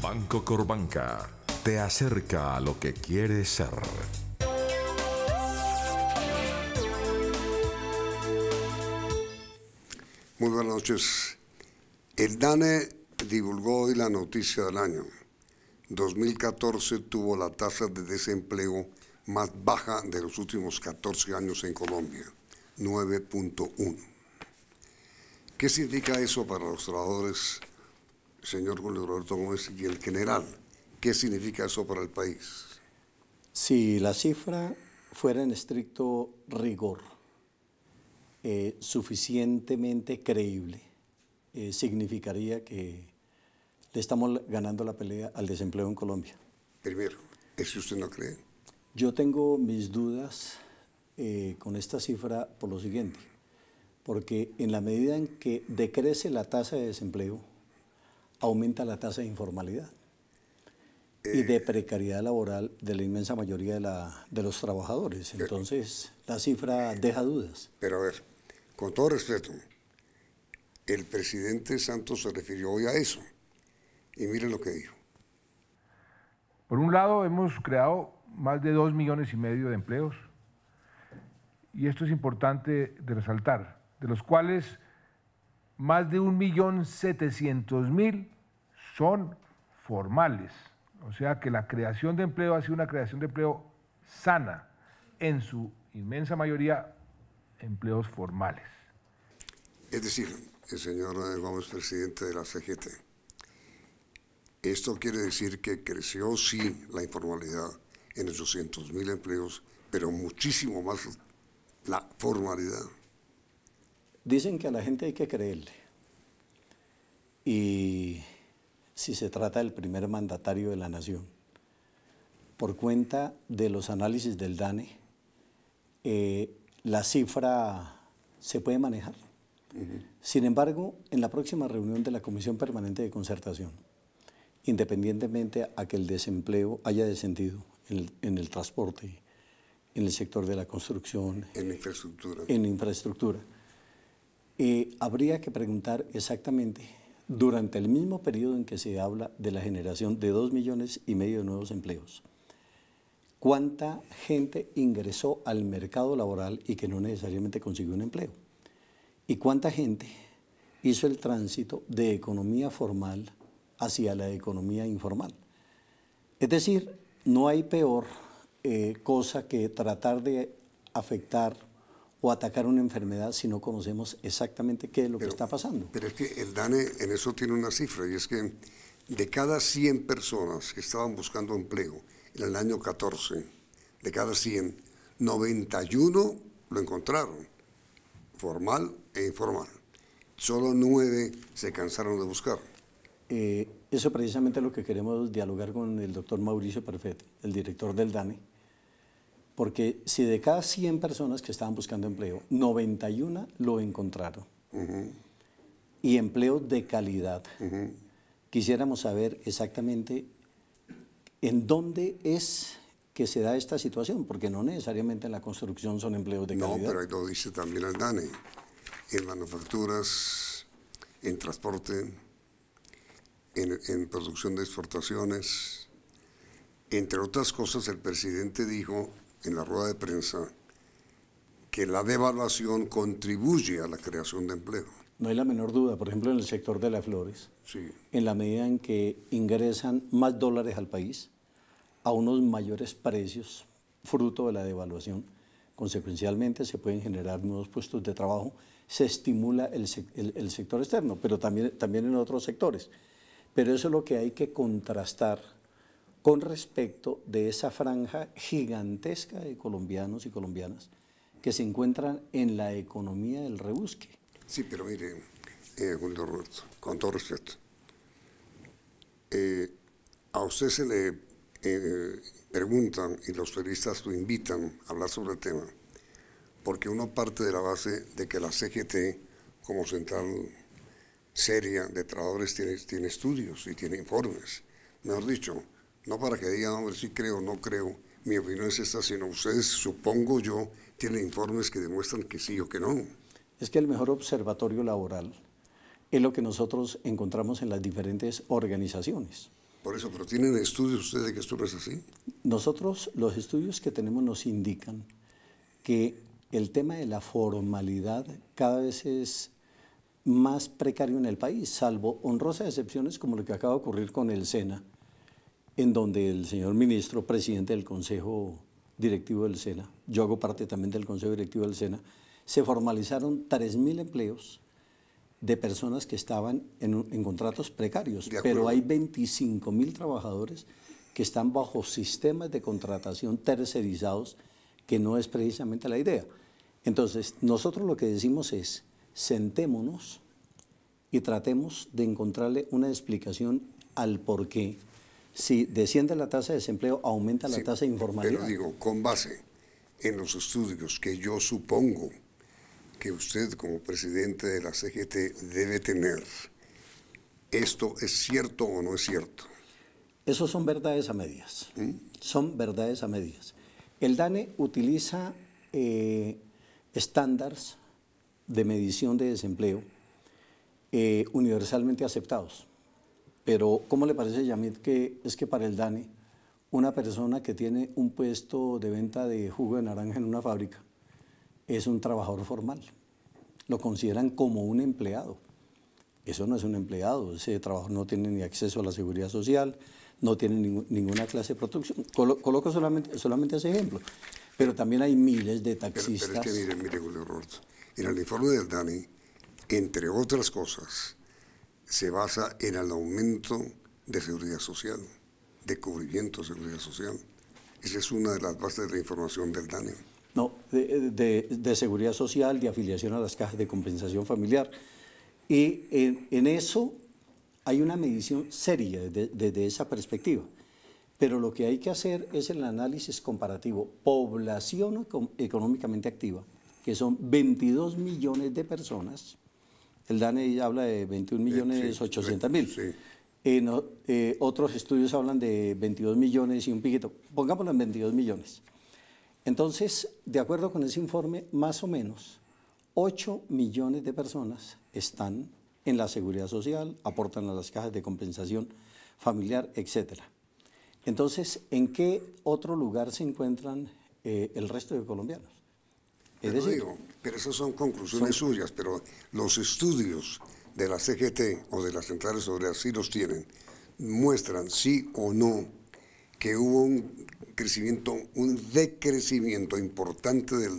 Banco Corbanca te acerca a lo que quieres ser. Muy buenas noches. El DANE divulgó hoy la noticia del año. 2014 tuvo la tasa de desempleo más baja de los últimos 14 años en Colombia, 9.1. ¿Qué significa eso para los trabajadores, señor Julio Roberto Gómez, y el general? ¿Qué significa eso para el país? Si la cifra fuera en estricto rigor, suficientemente creíble, significaría que le estamos ganando la pelea al desempleo en Colombia. Primero, ¿eso usted no cree? Yo tengo mis dudas con esta cifra por lo siguiente, porque en la medida en que decrece la tasa de desempleo, aumenta la tasa de informalidad y de precariedad laboral de la inmensa mayoría de los trabajadores. Entonces, la cifra deja dudas. Pero a ver, con todo respeto, el presidente Santos se refirió hoy a eso. Y mire lo que dijo. Por un lado, hemos creado más de 2,5 millones de empleos, y esto es importante de resaltar, de los cuales más de 1.700.000 son formales. O sea que la creación de empleo ha sido una creación de empleo sana, en su inmensa mayoría empleos formales. Es decir, el señor Gómez, presidente de la CGT, esto quiere decir que creció sí la informalidad en 800.000 empleos, pero muchísimo más la formalidad. Dicen que a la gente hay que creerle. Y si se trata del primer mandatario de la nación, por cuenta de los análisis del DANE, la cifra se puede manejar. Sin embargo, en la próxima reunión de la Comisión Permanente de Concertación, independientemente a que el desempleo haya descendido en el transporte, en el sector de la construcción, en infraestructura, habría que preguntar exactamente, durante el mismo periodo en que se habla de la generación de 2,5 millones de nuevos empleos, ¿cuánta gente ingresó al mercado laboral y que no necesariamente consiguió un empleo? ¿Y cuánta gente hizo el tránsito de economía formal hacia la economía informal? Es decir, no hay peor cosa que tratar de afectar o atacar una enfermedad si no conocemos exactamente qué es lo que está pasando. Pero es que el DANE en eso tiene una cifra, y es que de cada 100 personas que estaban buscando empleo en el año 14, de cada 100, 91 lo encontraron, formal e informal. Solo 9 se cansaron de buscar. Eso precisamente es lo que queremos dialogar con el doctor Mauricio Perfet, el director del DANE, porque si de cada 100 personas que estaban buscando empleo, 91 lo encontraron, y empleos de calidad, quisiéramos saber exactamente en dónde es que se da esta situación, porque no necesariamente en la construcción son empleos de calidad. No, pero ahí lo dice también el DANE, en manufacturas, en transporte, en producción de exportaciones. Entre otras cosas, el presidente dijo en la rueda de prensa que la devaluación contribuye a la creación de empleo. No hay la menor duda, por ejemplo, en el sector de las flores, sí, en la medida en que ingresan más dólares al país, a unos mayores precios, fruto de la devaluación, consecuencialmente se pueden generar nuevos puestos de trabajo, se estimula el sector externo, pero también en otros sectores. Pero eso es lo que hay que contrastar con respecto de esa franja gigantesca de colombianos y colombianas que se encuentran en la economía del rebusque. Sí, pero mire, Julio Roberto, con todo respeto, a usted se le preguntan y los periodistas lo invitan a hablar sobre el tema, porque uno parte de la base de que la CGT, como central seria de trabajadores, tiene estudios y tiene informes. Mejor dicho, no para que digan, hombre, sí creo, no creo, mi opinión es esta, sino ustedes, supongo yo, tienen informes que demuestran que sí o que no. Es que el mejor observatorio laboral es lo que nosotros encontramos en las diferentes organizaciones. Por eso, pero ¿tienen estudios ustedes de que esto no es así? Nosotros, los estudios que tenemos nos indican que el tema de la formalidad cada vez es más precario en el país, salvo honrosas excepciones como lo que acaba de ocurrir con el SENA, en donde el señor ministro, presidente del Consejo Directivo del SENA, yo hago parte también del Consejo Directivo del SENA, se formalizaron 3.000 empleos de personas que estaban en contratos precarios, pero hay 25.000 trabajadores que están bajo sistemas de contratación tercerizados, que no es precisamente la idea. Entonces, nosotros lo que decimos es, sentémonos y tratemos de encontrarle una explicación al por qué. Si desciende la tasa de desempleo, aumenta la tasa de informalidad. Pero digo, con base en los estudios que yo supongo que usted como presidente de la CGT debe tener, ¿esto es cierto o no es cierto? Esos son verdades a medias. Son verdades a medias. El DANE utiliza estándares de medición de desempleo universalmente aceptados. Pero, ¿cómo le parece, Yamit, que es que para el DANE, una persona que tiene un puesto de venta de jugo de naranja en una fábrica es un trabajador formal? Lo consideran como un empleado. Eso no es un empleado, ese trabajador no tiene ni acceso a la seguridad social, no tiene ninguna clase de protección. Coloco solamente ese ejemplo. Pero también hay miles de taxistas. Pero es que mire, Julio Roberto, en el informe del DANE, entre otras cosas, se basa en el aumento de seguridad social, de cubrimiento de seguridad social. Esa es una de las bases de la información del DANE. No, de seguridad social, de afiliación a las cajas de compensación familiar. Y en eso hay una medición seria desde esa perspectiva. Pero lo que hay que hacer es el análisis comparativo. Población económicamente activa, que son 22 millones de personas. El DANE habla de 21.800.000. Sí. Otros estudios hablan de 22 millones y un piquito. Pongámoslo en 22 millones. Entonces, de acuerdo con ese informe, más o menos 8 millones de personas están en la seguridad social, aportan a las cajas de compensación familiar, etc. Entonces, ¿en qué otro lugar se encuentran el resto de colombianos? Pero esas son conclusiones suyas, pero los estudios de la CGT o de las centrales obreras, sí los tienen, muestran sí o no que hubo un decrecimiento importante del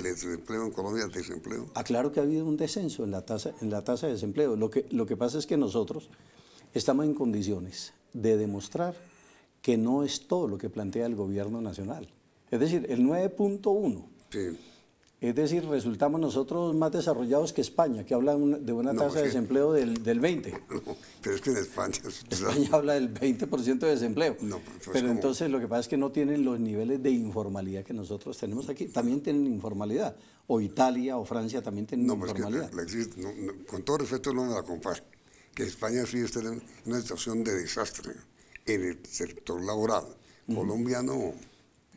desempleo en Colombia, el desempleo. Claro que ha habido un descenso en la tasa de desempleo. Lo que pasa es que nosotros estamos en condiciones de demostrar que no es todo lo que plantea el gobierno nacional. Es decir, el 9.1. Sí. Es decir, resultamos nosotros más desarrollados que España, que habla de una tasa de desempleo del 20%. No, pero es que en España... España habla del 20% de desempleo. No, pero entonces lo que pasa es que no tienen los niveles de informalidad que nosotros tenemos aquí. También tienen informalidad. O Italia o Francia también tienen informalidad. Con todo respeto no me la compare. Que España sí está en una situación de desastre en el sector laboral. Colombia no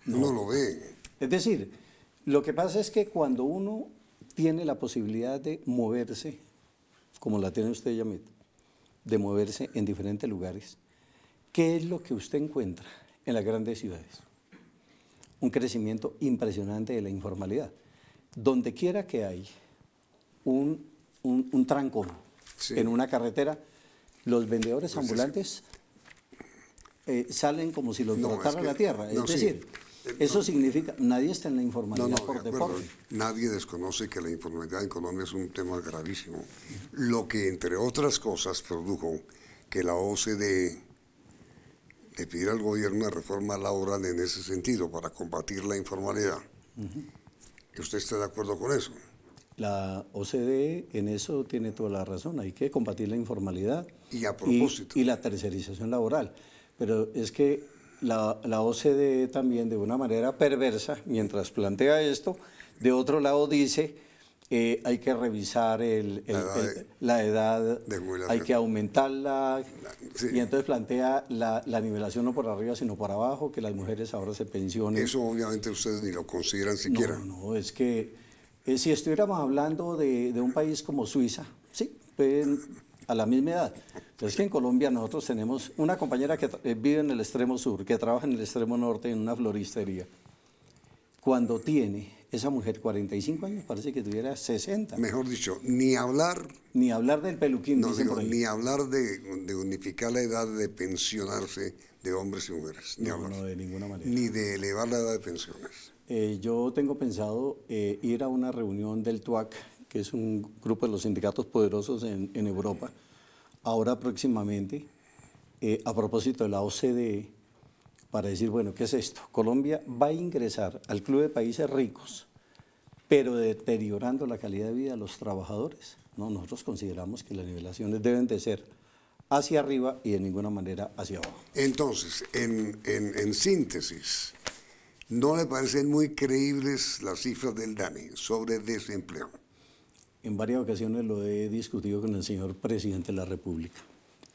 lo ve. Es decir... Lo que pasa es que cuando uno tiene la posibilidad de moverse, como la tiene usted, Yamit, de moverse en diferentes lugares, ¿qué es lo que usted encuentra en las grandes ciudades? Un crecimiento impresionante de la informalidad. Donde quiera que hay un trancón en una carretera, los vendedores ambulantes salen como si los brotara la tierra. Es decir... Eso significa, nadie está en la informalidad por deporte. Nadie desconoce que la informalidad en Colombia es un tema gravísimo. Lo que, entre otras cosas, produjo que la OCDE le pidiera al gobierno una reforma laboral en ese sentido para combatir la informalidad. ¿Usted está de acuerdo con eso? La OCDE en eso tiene toda la razón. Hay que combatir la informalidad y, a propósito, y la tercerización laboral. Pero es que la OCDE también, de una manera perversa, mientras plantea esto, de otro lado dice, hay que revisar la edad de jubilación, hay que aumentarla, y entonces plantea la nivelación no por arriba, sino por abajo, que las mujeres ahora se pensionen. Eso obviamente ustedes ni lo consideran siquiera. No, es que si estuviéramos hablando de un país como Suiza, sí, pueden a la misma edad. Entonces, que en Colombia nosotros tenemos una compañera que vive en el extremo sur, que trabaja en el extremo norte en una floristería. Cuando tiene esa mujer 45 años, parece que tuviera 60. Mejor dicho, ni hablar... Ni hablar del peluquín, No, dicen digo, por ahí. ni hablar de unificar la edad de pensionarse de hombres y mujeres. Ni No, hablar. no, de ninguna manera. Ni de elevar la edad de pensiones. Yo tengo pensado ir a una reunión del TUAC, que es un grupo de los sindicatos poderosos en Europa, ahora próximamente, a propósito de la OCDE, para decir, bueno, ¿qué es esto? Colombia va a ingresar al Club de Países Ricos, pero deteriorando la calidad de vida de los trabajadores. No, nosotros consideramos que las nivelaciones deben de ser hacia arriba y de ninguna manera hacia abajo. Entonces, en síntesis, ¿no le parecen muy creíbles las cifras del DANE sobre desempleo? En varias ocasiones lo he discutido con el señor presidente de la República,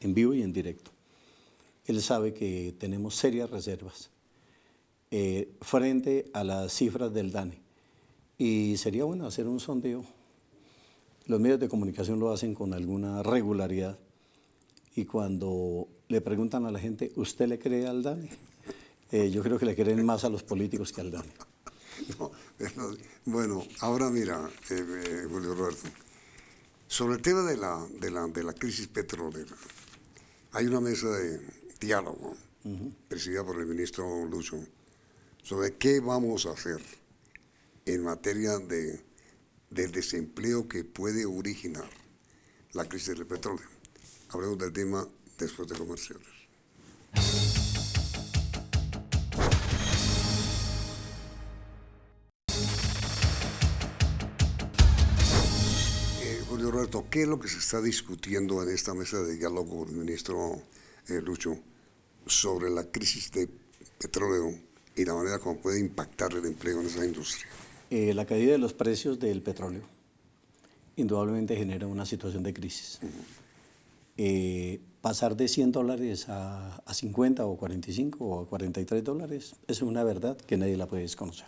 en vivo y en directo. Él sabe que tenemos serias reservas frente a las cifras del DANE. Y sería bueno hacer un sondeo. Los medios de comunicación lo hacen con alguna regularidad. Y cuando le preguntan a la gente, ¿usted le cree al DANE? Yo creo que le creen más a los políticos que al DANE. No, bueno, ahora mira, Julio Roberto, sobre el tema de la crisis petrolera, hay una mesa de diálogo presidida por el ministro Lucho sobre qué vamos a hacer en materia del desempleo que puede originar la crisis del petróleo. Hablemos del tema después de comerciales. Julio Roberto, ¿qué es lo que se está discutiendo en esta mesa de diálogo con el ministro Lucho sobre la crisis de petróleo y la manera como puede impactar el empleo en esa industria? La caída de los precios del petróleo indudablemente genera una situación de crisis. Pasar de $100 a 50 o 45 o a 43 dólares es una verdad que nadie la puede desconocer.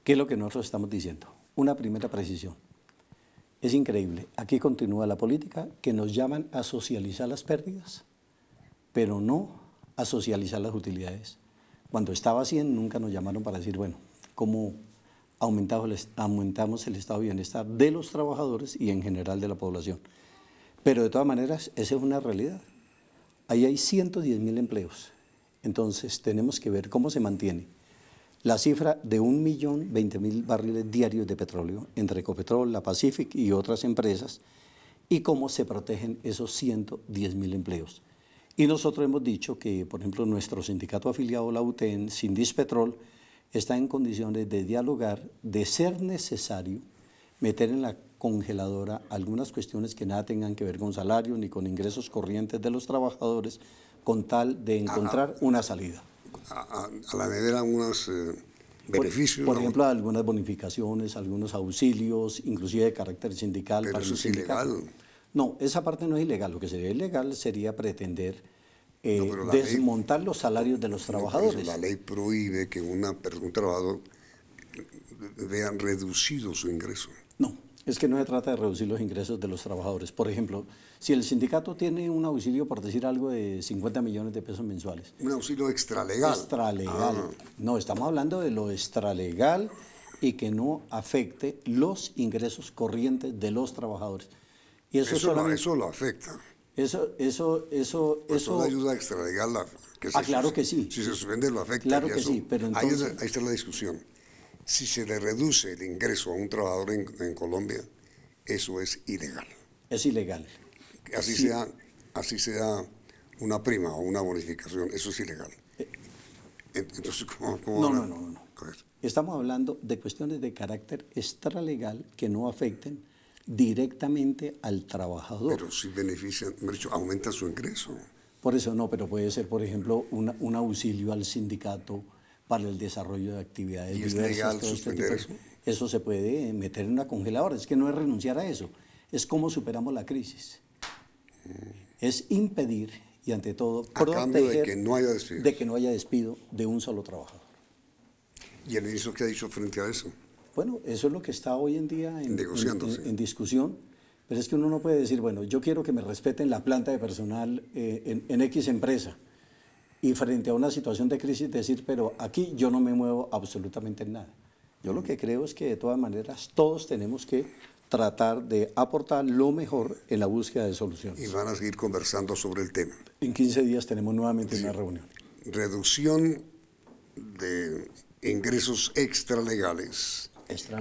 ¿Qué es lo que nosotros estamos diciendo? Una primera precisión. Es increíble. Aquí continúa la política que nos llaman a socializar las pérdidas, pero no a socializar las utilidades. Cuando estaba 100 nunca nos llamaron para decir, bueno, ¿cómo aumentamos el estado de bienestar de los trabajadores y en general de la población? Pero de todas maneras, esa es una realidad. Ahí hay 110.000 empleos. Entonces tenemos que ver cómo se mantiene la cifra de 1.020.000 barriles diarios de petróleo entre Ecopetrol, la Pacific y otras empresas, y cómo se protegen esos 110.000 empleos. Y nosotros hemos dicho que, por ejemplo, nuestro sindicato afiliado, la UTEN, Sindispetrol, está en condiciones de dialogar, de ser necesario, meter en la congeladora algunas cuestiones que nada tengan que ver con salario ni con ingresos corrientes de los trabajadores, con tal de encontrar una salida. A la nevera unos beneficios. Por ejemplo, algunas bonificaciones, algunos auxilios, inclusive de carácter sindical. Pero para eso el es sindicato. ilegal. No, esa parte no es ilegal. Lo que sería ilegal sería pretender pero desmontar los salarios de los trabajadores. La ley prohíbe que un trabajador vea reducido su ingreso. No, es que no se trata de reducir los ingresos de los trabajadores. Por ejemplo, si el sindicato tiene un auxilio, por decir algo, de 50 millones de pesos mensuales. Un auxilio extralegal. Extralegal. No, estamos hablando de lo extralegal y que no afecte los ingresos corrientes de los trabajadores. Y eso lo afecta. Eso la ayuda extralegal. Claro que sí. Si se suspende, lo afecta. Claro que sí, pero entonces... Ahí está la discusión. Si se le reduce el ingreso a un trabajador en Colombia, eso es ilegal. Es ilegal. Así sea una prima o una bonificación, eso es ilegal. Entonces, ¿cómo No. Estamos hablando de cuestiones de carácter extralegal que no afecten directamente al trabajador. Pero sí benefician, aumenta su ingreso. Por eso no, pero puede ser, por ejemplo, un auxilio al sindicato para el desarrollo de actividades diversas. ¿Y es legal suspender eso? Eso se puede meter en una congeladora. Es que no es renunciar a eso, es cómo superamos la crisis. Es impedir y ante todo proteger de que no haya despidos. De que no haya despido de un solo trabajador. ¿Y el ministro qué ha dicho frente a eso? Bueno, eso es lo que está hoy en día en discusión, Pero es que uno no puede decir, bueno, yo quiero que me respeten la planta de personal en X empresa, y frente a una situación de crisis decir, pero aquí yo no me muevo absolutamente en nada. Yo lo que creo es que de todas maneras todos tenemos que tratar de aportar lo mejor en la búsqueda de soluciones. Y van a seguir conversando sobre el tema. En 15 días tenemos nuevamente una reunión. Reducción de ingresos extralegales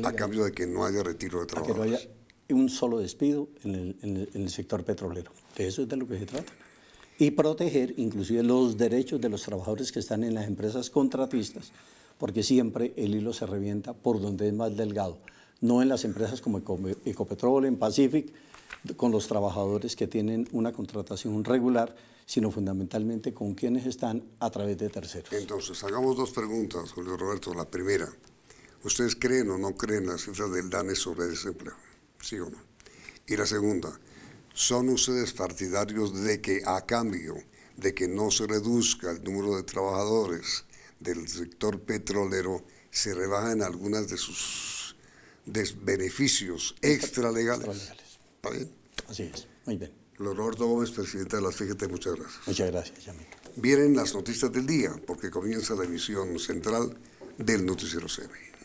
a cambio de que no haya retiro de trabajadores. Que no haya un solo despido en el sector petrolero. De eso es de lo que se trata. Y proteger inclusive los derechos de los trabajadores que están en las empresas contratistas, porque siempre el hilo se revienta por donde es más delgado, no en las empresas como Ecopetrol, en Pacific, con los trabajadores que tienen una contratación regular, sino fundamentalmente con quienes están a través de terceros. Entonces, hagamos dos preguntas, Julio Roberto. La primera, ¿ustedes creen o no creen las cifras del DANE sobre desempleo? ¿Sí o no? Y la segunda, ¿son ustedes partidarios de que a cambio de que no se reduzca el número de trabajadores del sector petrolero, se rebajan algunas de sus beneficios extralegales? ¿Está bien? Así es, muy bien. Roberto Gómez, presidente de la CGT, muchas gracias. Muchas gracias, Yamil. Vienen las noticias del día, porque comienza la emisión central del Noticiero CNI.